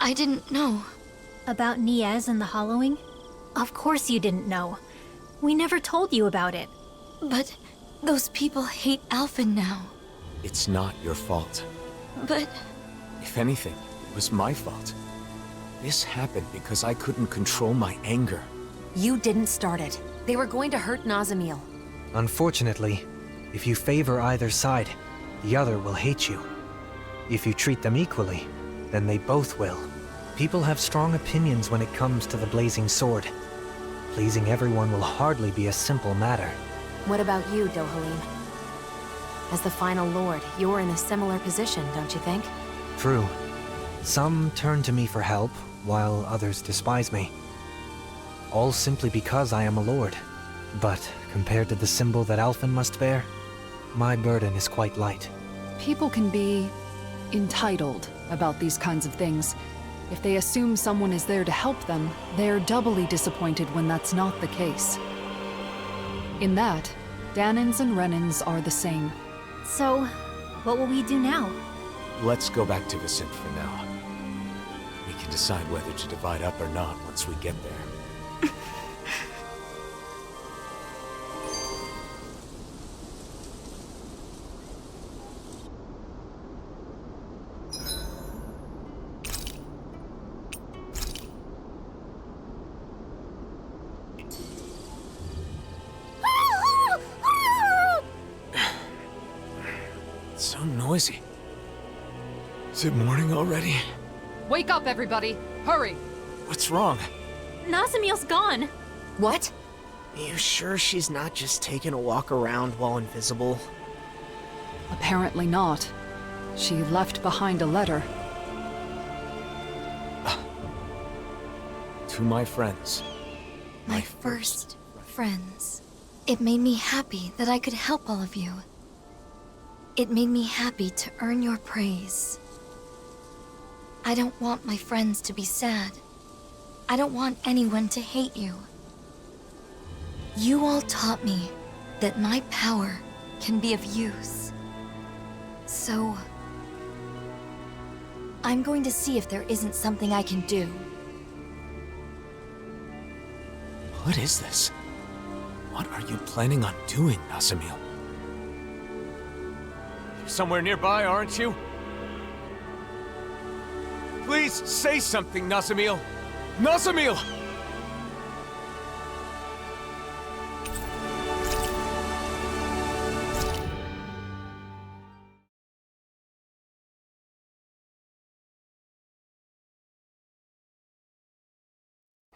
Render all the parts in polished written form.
I didn't know. About Niez and the hollowing? Of course you didn't know. We never told you about it. But those people hate Alphen now. It's not your fault. But... If anything, it was my fault. This happened because I couldn't control my anger. You didn't start it. They were going to hurt Nazamil. Unfortunately, if you favor either side, the other will hate you. If you treat them equally, then they both will. People have strong opinions when it comes to the Blazing Sword. Pleasing everyone will hardly be a simple matter. What about you, Dohalim? As the final lord, you're in a similar position, don't you think? True. Some turn to me for help, while others despise me. All simply because I am a lord. But compared to the symbol that Alphen must bear, my burden is quite light. People can be entitled about these kinds of things. If they assume someone is there to help them, they're doubly disappointed when that's not the case. In that, Danins and Renins are the same. So, what will we do now? Let's go back to Vicent for now. We can decide whether to divide up or not once we get there. It's so noisy. Is it morning already? Wake up, everybody! Hurry! What's wrong? Nazamil's gone! What? You sure she's not just taking a walk around while invisible? Apparently not. She left behind a letter. To my friends. My first friends. It made me happy that I could help all of you. It made me happy to earn your praise. I don't want my friends to be sad. I don't want anyone to hate you. You all taught me that my power can be of use. So... I'm going to see if there isn't something I can do. What is this? What are you planning on doing, Nazamil? You're somewhere nearby, aren't you? Please say something, Nazamil! Nazamil!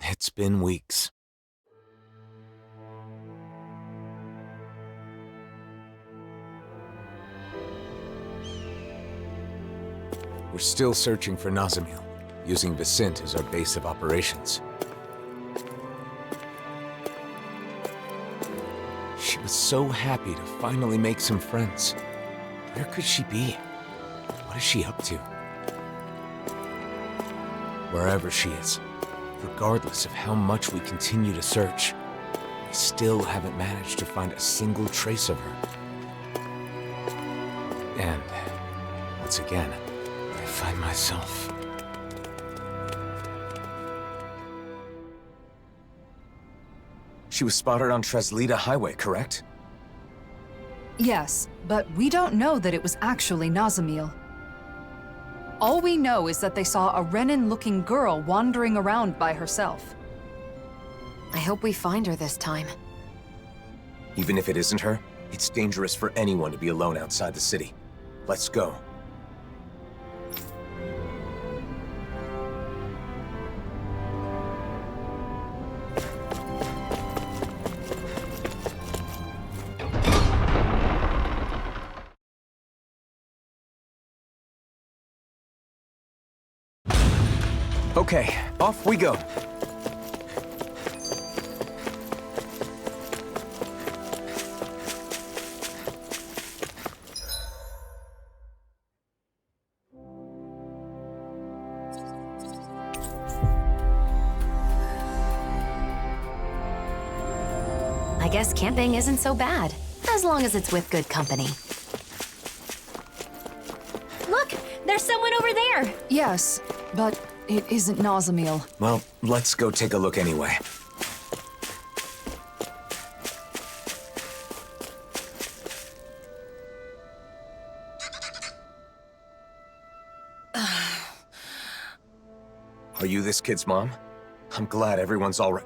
It's been weeks. We're still searching for Nazamil, using Vicent as our base of operations. She was so happy to finally make some friends. Where could she be? What is she up to? Wherever she is, regardless of how much we continue to search, we still haven't managed to find a single trace of her. And, once again, I find myself... She was spotted on Cysloden Highway, correct? Yes, but we don't know that it was actually Nazamil. All we know is that they saw a Renin-looking girl wandering around by herself. I hope we find her this time. Even if it isn't her, it's dangerous for anyone to be alone outside the city. Let's go. Okay, off we go. I guess camping isn't so bad, as long as it's with good company. Look! There There's someone over there! Yes, but it isn't Nazamil. Well, let's go take a look anyway. Are you this kid's mom? I'm glad everyone's all right.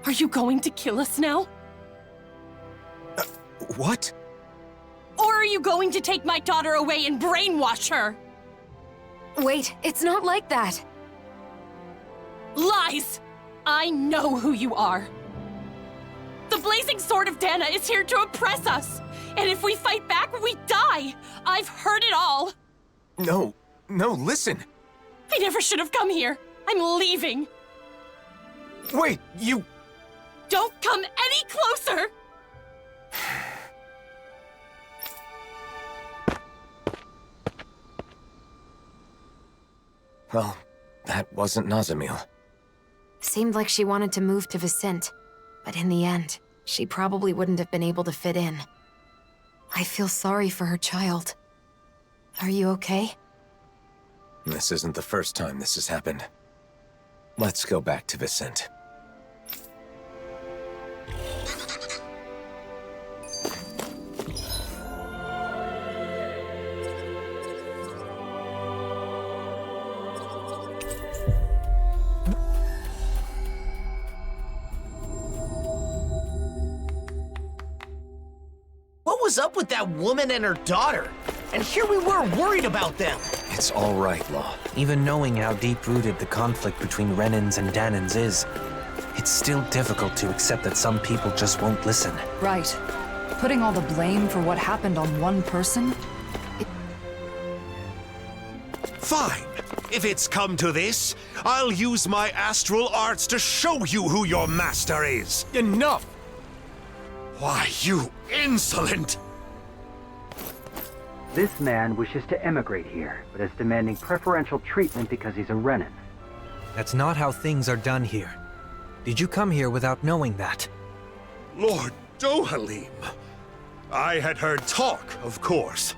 Are you going to kill us now? What? Or are you going to take my daughter away and brainwash her? Wait, it's not like that. Lies! I know who you are. The blazing sword of Dana is here to oppress us. And if we fight back, we die. I've heard it all. No, listen. I never should have come here. I'm leaving. Wait, you... Don't come any closer! Well, that wasn't Nazamil. Seemed like she wanted to move to Vicente, but in the end, she probably wouldn't have been able to fit in. I feel sorry for her child. Are you okay? This isn't the first time this has happened. Let's go back to Vicente. What was up with that woman and her daughter? And here we were worried about them. It's all right, Law. Even knowing how deep-rooted the conflict between Renans and Danans is, it's still difficult to accept that some people just won't listen. Right. Putting all the blame for what happened on one person? Fine. If it's come to this, I'll use my astral arts to show you who your master is. Enough! Why, you insolent! This man wishes to emigrate here, but is demanding preferential treatment because he's a Renan. That's not how things are done here. Did you come here without knowing that? Lord Dohalim. I had heard talk, of course,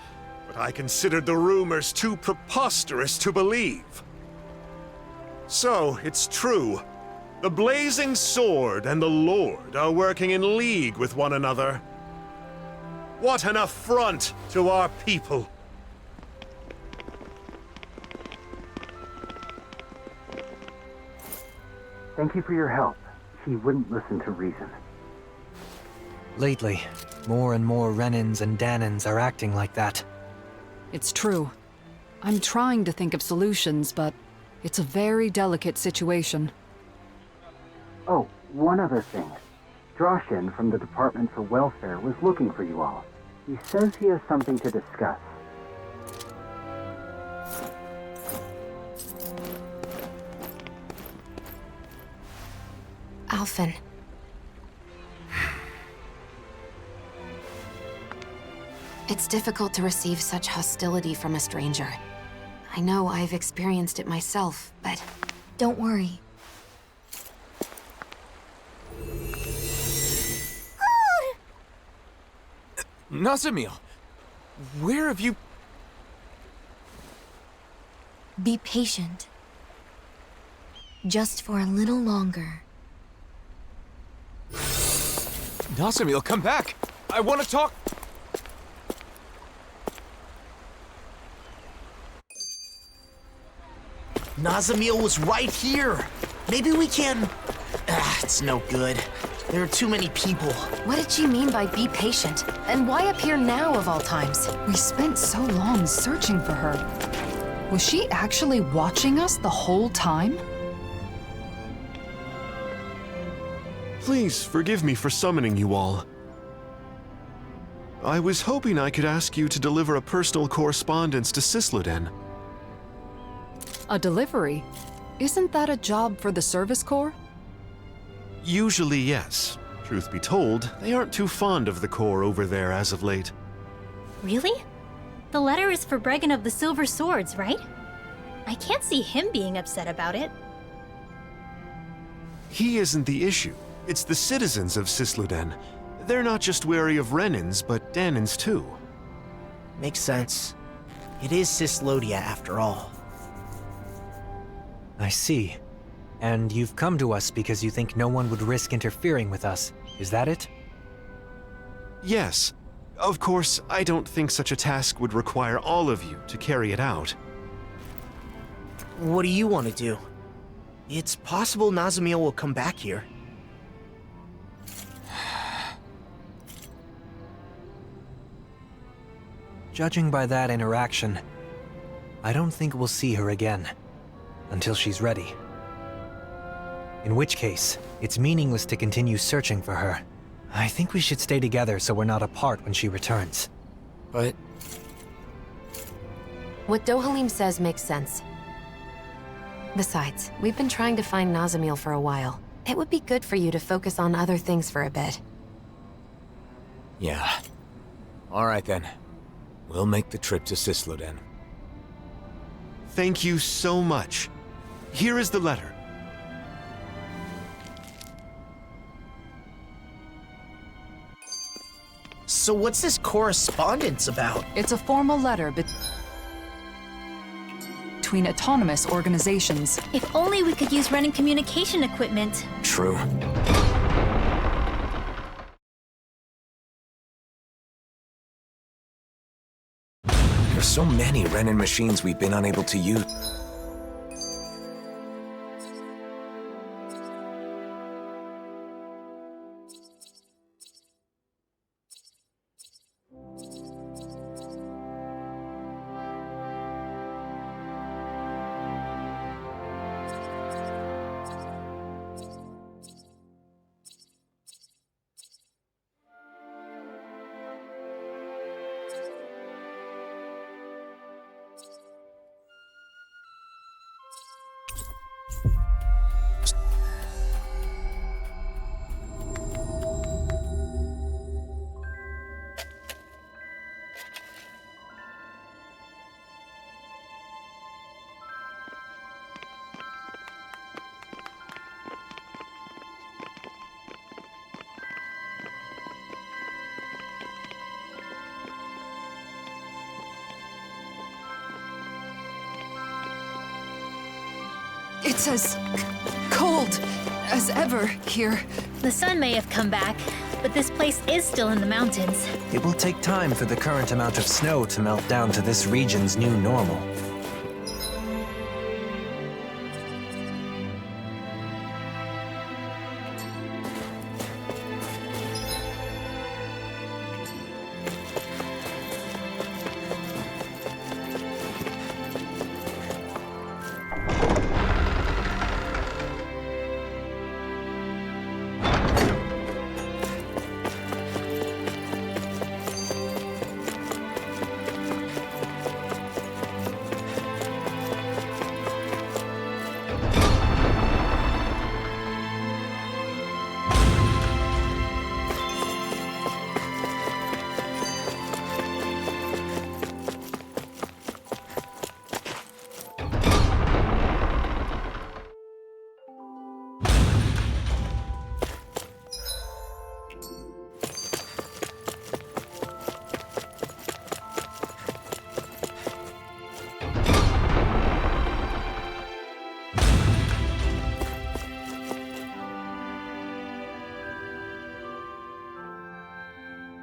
but I considered the rumors too preposterous to believe. So, it's true. The Blazing Sword and the Lord are working in league with one another. What an affront to our people! Thank you for your help. He wouldn't listen to reason. Lately, more and more Renans and Danans are acting like that. It's true. I'm trying to think of solutions, but it's a very delicate situation. Oh, one other thing. Droshin from the Department for Welfare was looking for you all. He says he has something to discuss. Alphen. It's difficult to receive such hostility from a stranger. I know I've experienced it myself, but... Don't worry. Nazamil! Where have you... Be patient. Just for a little longer. Nazamil, come back! I want to talk... Nazamil was right here. Maybe we can... it's no good. There are too many people. What did she mean by be patient? And why appear now of all times? We spent so long searching for her. Was she actually watching us the whole time? Please forgive me for summoning you all. I was hoping I could ask you to deliver a personal correspondence to Cysloden. A delivery? Isn't that a job for the Service Corps? Usually, yes. Truth be told, they aren't too fond of the Corps over there as of late. Really? The letter is for Bregan of the Silver Swords, right? I can't see him being upset about it. He isn't the issue. It's the citizens of Cysloden. They're not just wary of Renans, but Danans too. Makes sense. It is Cyslodia after all. I see. And you've come to us because you think no one would risk interfering with us. Is that it? Yes. Of course, I don't think such a task would require all of you to carry it out. What do you want to do? It's possible Nazamiel will come back here. Judging by that interaction, I don't think we'll see her again. Until she's ready. In which case, it's meaningless to continue searching for her. I think we should stay together so we're not apart when she returns. But What Dohalim says makes sense. Besides, we've been trying to find Nazamiel for a while. It would be good for you to focus on other things for a bit. yeah. Alright then. We'll make the trip to Cysloden. Thank you so much. Here is the letter. So what's this correspondence about? It's a formal letter between autonomous organizations. If only we could use Renin communication equipment. True. There's so many Renin machines we've been unable to use. It's as cold as ever here. The sun may have come back, but this place is still in the mountains. It will take time for the current amount of snow to melt down to this region's new normal.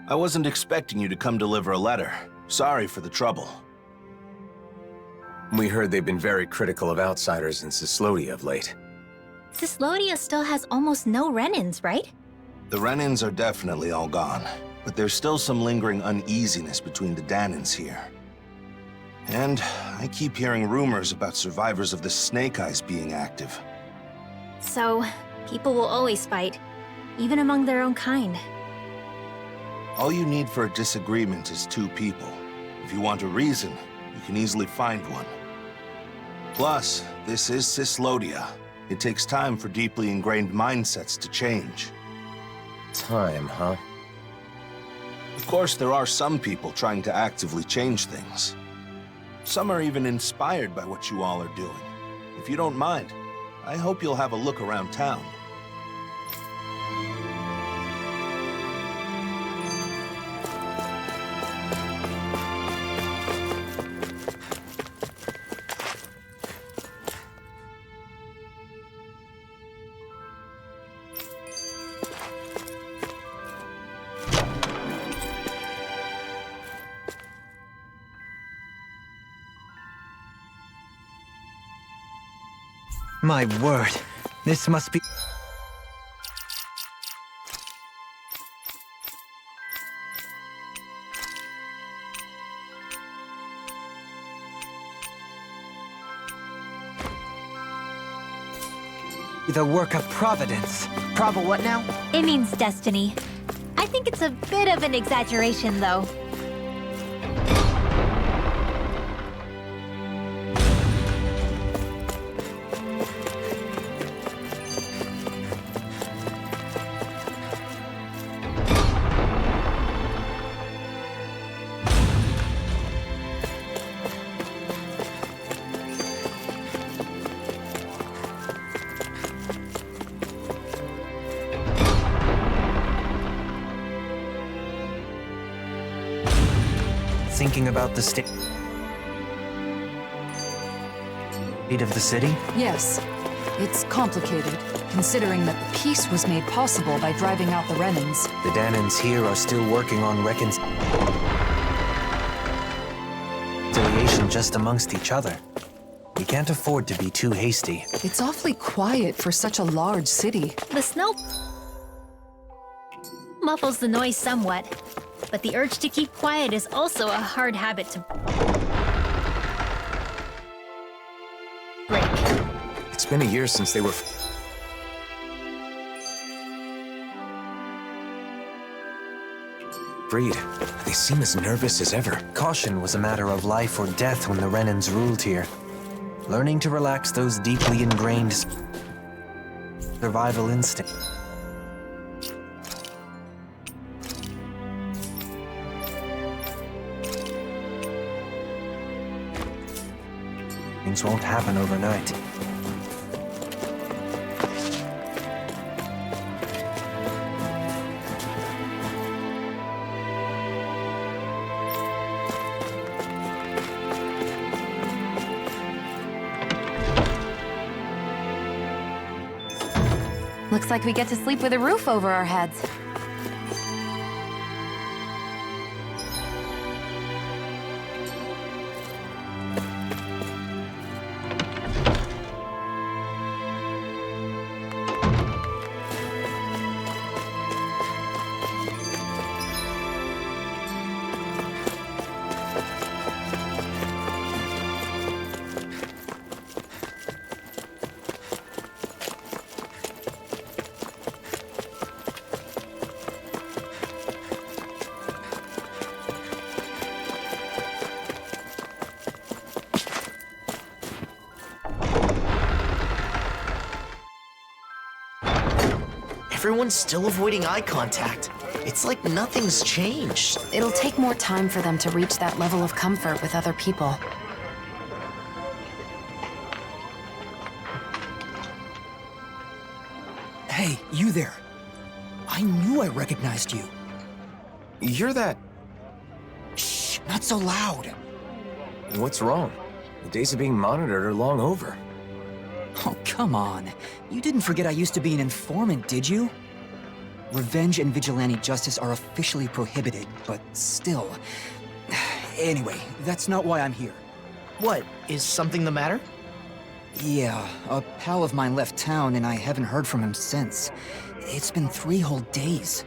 I wasn't expecting you to come deliver a letter. Sorry for the trouble. We heard they've been very critical of outsiders in Cyslodia of late. Cyslodia still has almost no Renins, right? The Renins are definitely all gone, but there's still some lingering uneasiness between the Danins here. And I keep hearing rumors about survivors of the Snake Eyes being active. So, people will always fight, even among their own kind. All you need for a disagreement is two people. If you want a reason, you can easily find one. Plus, this is Cyslodia. It takes time for deeply ingrained mindsets to change. Time, huh? Of course, there are some people trying to actively change things. Some are even inspired by what you all are doing. If you don't mind, I hope you'll have a look around town. My word, this must be... the work of Providence. Prova what now? It means destiny. I think it's a bit of an exaggeration, though. Thinking about the state of the city? Yes. It's complicated, considering that the peace was made possible by driving out the Renans. The Danans here are still working on reconciliation just amongst each other. We can't afford to be too hasty. It's awfully quiet for such a large city. The snow muffles the noise somewhat, but the urge to keep quiet is also a hard habit to break. It's been a year since they were... freed. They seem as nervous as ever. Caution was a matter of life or death when the Renans ruled here. Learning to relax those deeply ingrained survival instincts. Things won't happen overnight. Looks like we get to sleep with a roof over our heads. Everyone's still avoiding eye contact. It's like nothing's changed. It'll take more time for them to reach that level of comfort with other people. Hey, you there. I knew I recognized you. You're that... Shh, not so loud. What's wrong? The days of being monitored are long over. Oh, come on. You didn't forget I used to be an informant, did you? Revenge and vigilante justice are officially prohibited, but still. Anyway, that's not why I'm here. What? Is something the matter? Yeah, a pal of mine left town and I haven't heard from him since. It's been 3 whole days.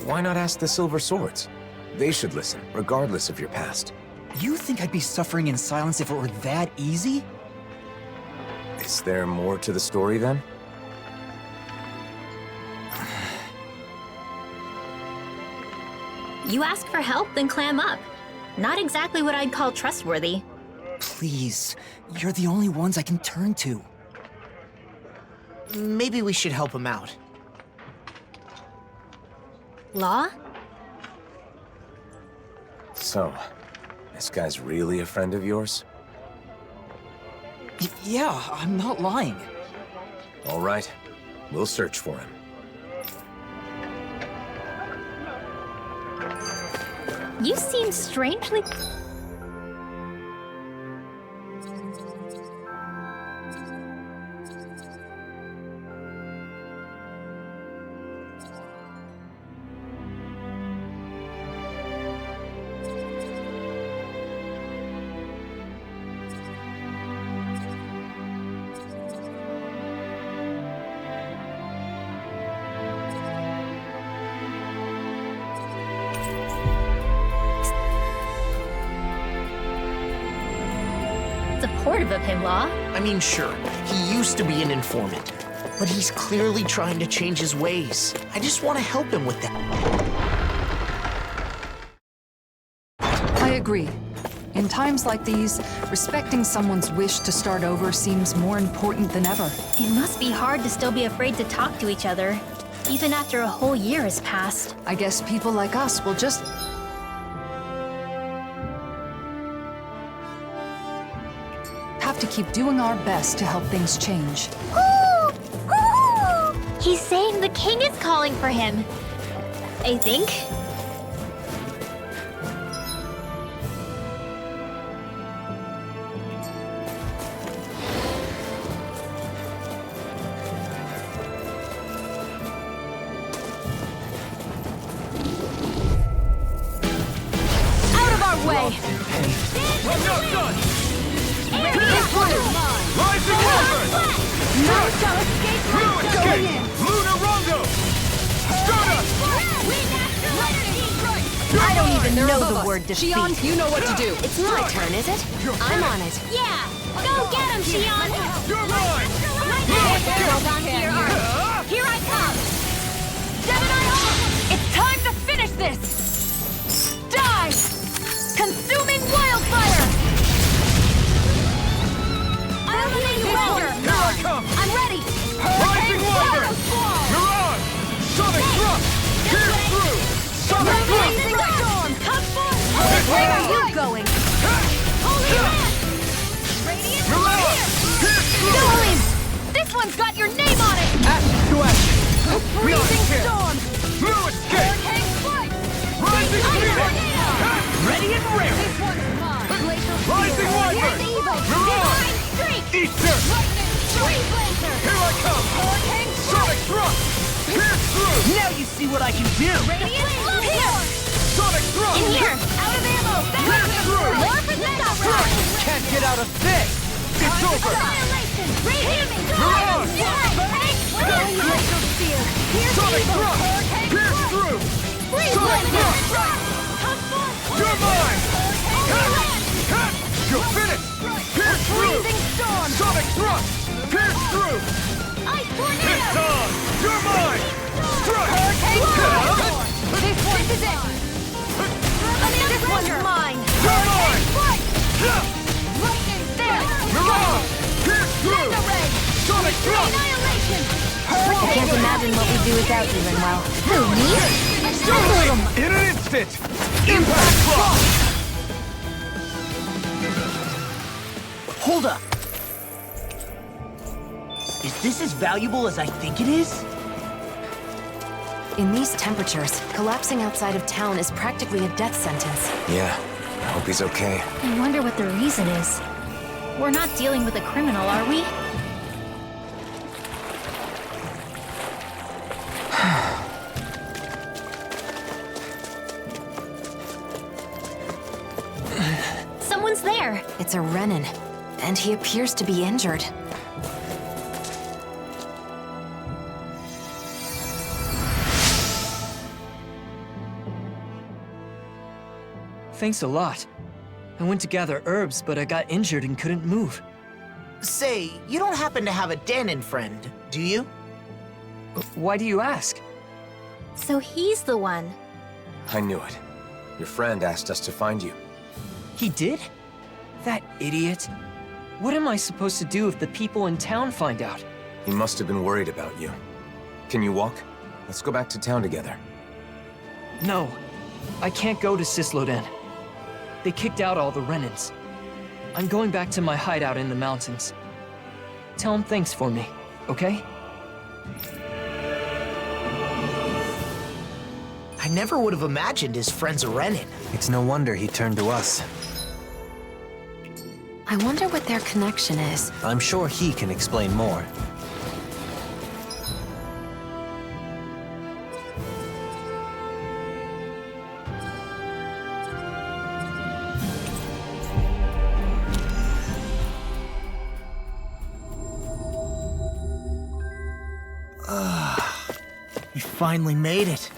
Why not ask the Silver Swords? They should listen, regardless of your past. You think I'd be suffering in silence if it were that easy? Is there more to the story, then? You ask for help, then clam up. Not exactly what I'd call trustworthy. Please, you're the only ones I can turn to. Maybe we should help him out. Law? So, this guy's really a friend of yours? Yeah, I'm not lying. All right. We'll search for him. You seem strangely... supportive of him, Law. I mean, sure, he used to be an informant, but he's clearly trying to change his ways. I just want to help him with that. I agree. In times like these, respecting someone's wish to start over seems more important than ever. It must be hard to still be afraid to talk to each other, even after a whole year has passed. I guess people like us will just... have to keep doing our best to help things change. He's saying the king is calling for him. I think. Out of our way! Rising Wolford! None shall escape my going in! Luna Rondo! I don't even know the word defeat. Shion, you know what to do. It's my turn, is it? I'm on it. Yeah! Go get him, Shion! You're mine! Hold on to your arm. Here I come! It's time to finish this! Die! Consuming wildfire! Here I come! I'm ready! Rising Wolford! You're on! Sonic Thrust! Pierce through! Sonic Thrust! Storm! Come forth! Where are you going? Holy Land! Radiant You're on! Pierce through! Noeline! This one's got your name on it! Action to action! Freezing storm! No escape! Hurricane flight! Rising Phoenix! Ready and rare! This one's mine! Glacial Rising Wyvern! You're on! Easter! Tree Blazer! Here I come! Hurricane Sonic Thrust! Pierce through! Now you see what I can do! Radiant Here! Sonic Thrust! In here! Out of ammo! Pierce through! More projectile! Can't get out of this! It's over! Annihilation! Radiant You're on! Glacial Spear! Sonic Thrust! Pierce through! Sonic Thrust! You're mine! You're finished! Pierce through! Storm! Sonic Thrust! Pierce through! Ice It's Tornado! on! You're mine! Strike! This is it! This one's mine! You're mine! Lightning! There! You're on! Pierce through! Sonic Thrust! Annihilation! I can't imagine what we'd do without you, Rinwell. Who, me? In an instant! Impact Frost! Hold up! Is this as valuable as I think it is? In these temperatures, collapsing outside of town is practically a death sentence. Yeah, I hope he's okay. I wonder what the reason is. We're not dealing with a criminal, are we? Someone's there! It's a Renin, and he appears to be injured. Thanks a lot. I went to gather herbs, but I got injured and couldn't move. Say, you don't happen to have a Danon friend, do you? Why do you ask? So he's the one. I knew it. Your friend asked us to find you. He did? That idiot. What am I supposed to do if the people in town find out? He must have been worried about you. Can you walk? Let's go back to town together. No, I can't go to Cysloden. They kicked out all the Renins. I'm going back to my hideout in the mountains. Tell him thanks for me, okay? I never would have imagined his friend's a Renin. It's no wonder he turned to us. I wonder what their connection is. I'm sure he can explain more. We finally made it.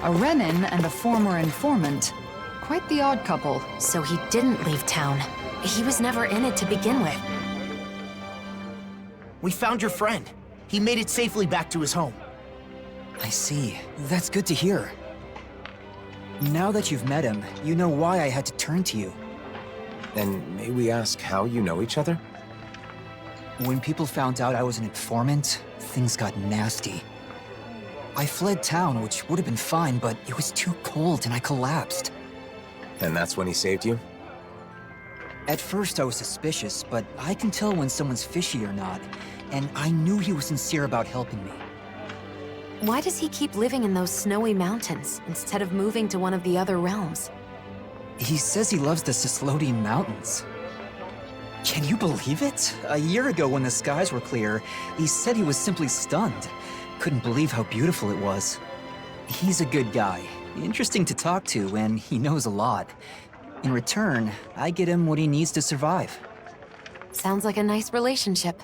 A Renin and a former informant. Quite the odd couple. So he didn't leave town. He was never in it to begin with. We found your friend. He made it safely back to his home. I see. That's good to hear. Now that you've met him, you know why I had to turn to you. And may we ask how you know each other? When people found out I was an informant, things got nasty. I fled town, which would have been fine, but it was too cold and I collapsed. And that's when he saved you? At first I was suspicious, but I can tell when someone's fishy or not, and I knew he was sincere about helping me. Why does he keep living in those snowy mountains instead of moving to one of the other realms? He says he loves the Cyslodian mountains. Can you believe it? A year ago when the skies were clear, he said he was simply stunned. Couldn't believe how beautiful it was. He's a good guy, interesting to talk to, and he knows a lot. In return, I get him what he needs to survive. Sounds like a nice relationship.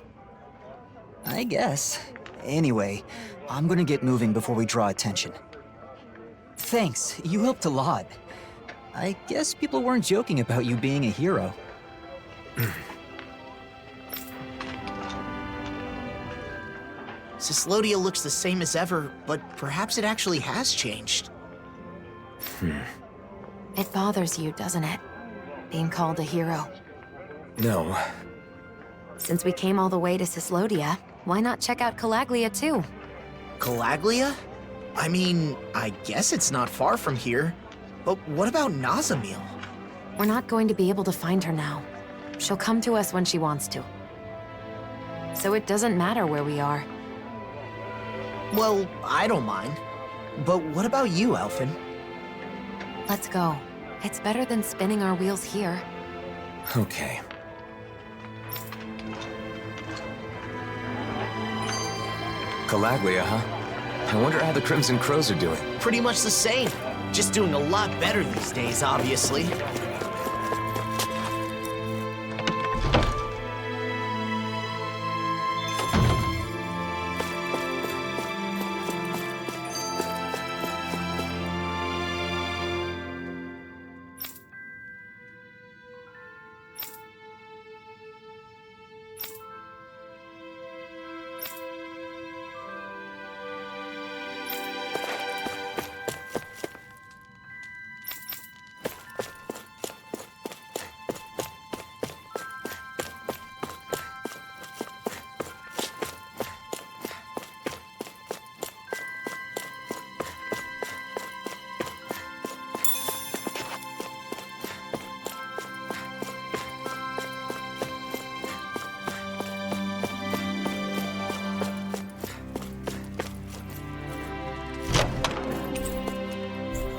I guess. Anyway, I'm gonna get moving before we draw attention. Thanks, you helped a lot. I guess people weren't joking about you being a hero. Cyslodia looks the same as ever, but perhaps it actually has changed. It bothers you, doesn't it? Being called a hero. No. Since we came all the way to Cyslodia, why not check out Calaglia too? Calaglia? I mean, I guess it's not far from here. But what about Nazamil? We're not going to be able to find her now. She'll come to us when she wants to. So it doesn't matter where we are. Well, I don't mind. But what about you, Elfin? Let's go. It's better than spinning our wheels here. Okay. Calaglia, huh? I wonder how the Crimson Crows are doing. Pretty much the same. Just doing a lot better these days, obviously.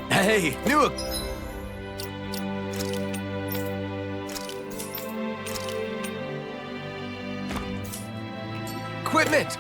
Hey, new equipment!